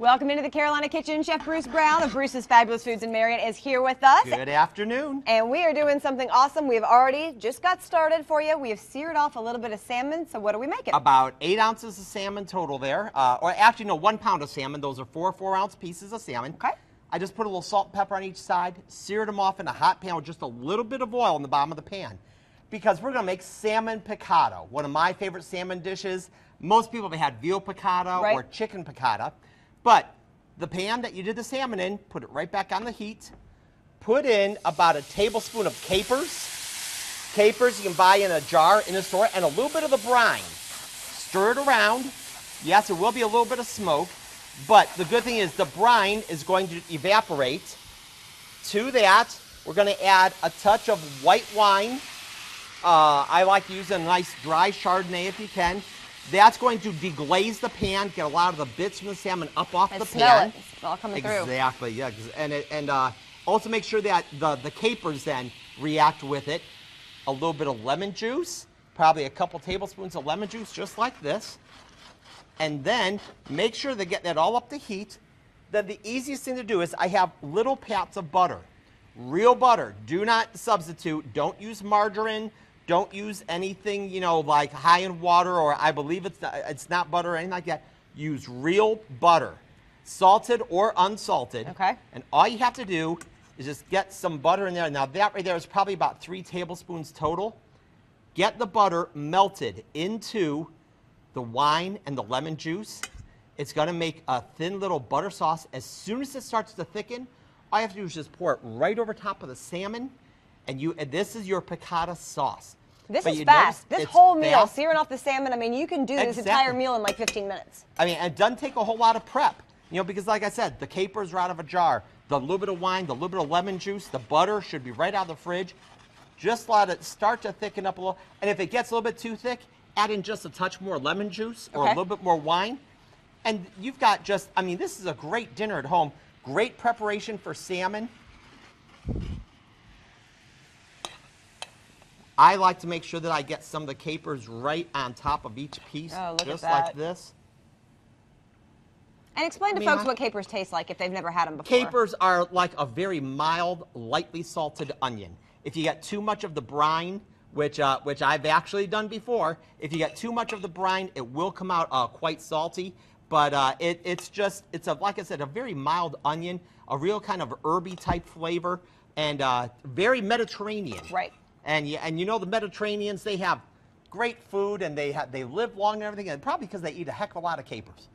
Welcome into the Carolina Kitchen. Chef Bruce Brown of Bruce's Fabulous Foods in Marion is here with us. Good afternoon. And we are doing something awesome. We've already just got started for you. We have seared off a little bit of salmon. So what are we making? About 8 ounces of salmon total there. Or actually, no, 1 pound of salmon. Those are 4 4-ounce pieces of salmon. Okay. I just put a little salt and pepper on each side, seared them off in a hot pan with just a little bit of oil in the bottom of the pan. Because we're going to make salmon piccata, one of my favorite salmon dishes. Most people have had veal piccata or chicken piccata. But the pan that you did the salmon in, put it right back on the heat. Put in about a tablespoon of capers. Capers you can buy in a jar in a store, and a little bit of the brine. Stir it around. Yes, it will be a little bit of smoke, but the good thing is the brine is going to evaporate. To that, we're going to add a touch of white wine. I like to use a nice dry Chardonnay if you can. That's going to deglaze the pan, get a lot of the bits from the salmon up off the pan. It's all coming through. Exactly, yeah. And also make sure that the capers then react with it. A little bit of lemon juice, probably a couple tablespoons of lemon juice, just like this. And then make sure to get that all up to heat. Then the easiest thing to do is I have little pats of butter. Real butter. Do not substitute. Don't use margarine. Don't use anything, you know, like high in water, or I believe it's not butter or anything like that. Use real butter, salted or unsalted. Okay. And all you have to do is just get some butter in there. Now that right there is probably about 3 tablespoons total. Get the butter melted into the wine and the lemon juice. It's going to make a thin little butter sauce. As soon as it starts to thicken, all you have to do is just pour it right over top of the salmon, and this is your piccata sauce. This is fast. This whole meal, searing off the salmon, I mean, you can do this entire meal in like 15 minutes. I mean, it doesn't take a whole lot of prep, you know, because like I said, the capers are out of a jar, the little bit of wine, the little bit of lemon juice, the butter should be right out of the fridge. Just let it start to thicken up a little, and if it gets a little bit too thick, add in just a touch more lemon juice or a little bit more wine, and you've got just, I mean, this is a great dinner at home. Great preparation for salmon. I like to make sure that I get some of the capers right on top of each piece, just like this. And explain to folks what capers taste like if they've never had them before. Capers are like a very mild, lightly salted onion. If you get too much of the brine, which I've actually done before, if you get too much of the brine, it will come out quite salty. But it's like I said, a very mild onion, a real kind of herby type flavor, and very Mediterranean. Right. And you know the Mediterraneans, they have great food, and they live long and everything, and probably because they eat a heck of a lot of capers.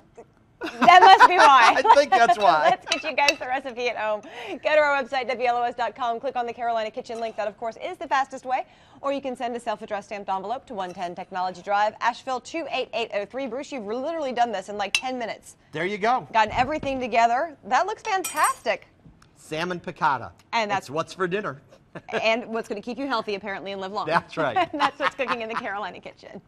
That must be why. I think that's why. Let's get you guys the recipe at home. Go to our website, WLOS.com, click on the Carolina Kitchen link. That, of course, is the fastest way. Or you can send a self-addressed stamped envelope to 110 Technology Drive, Asheville 28803. Bruce, you've literally done this in like 10 minutes. There you go. Gotten everything together. That looks fantastic. Salmon piccata. And that's what's for dinner. And what's going to keep you healthy, apparently, and live long. That's right. That's what's cooking in the Carolina Kitchen.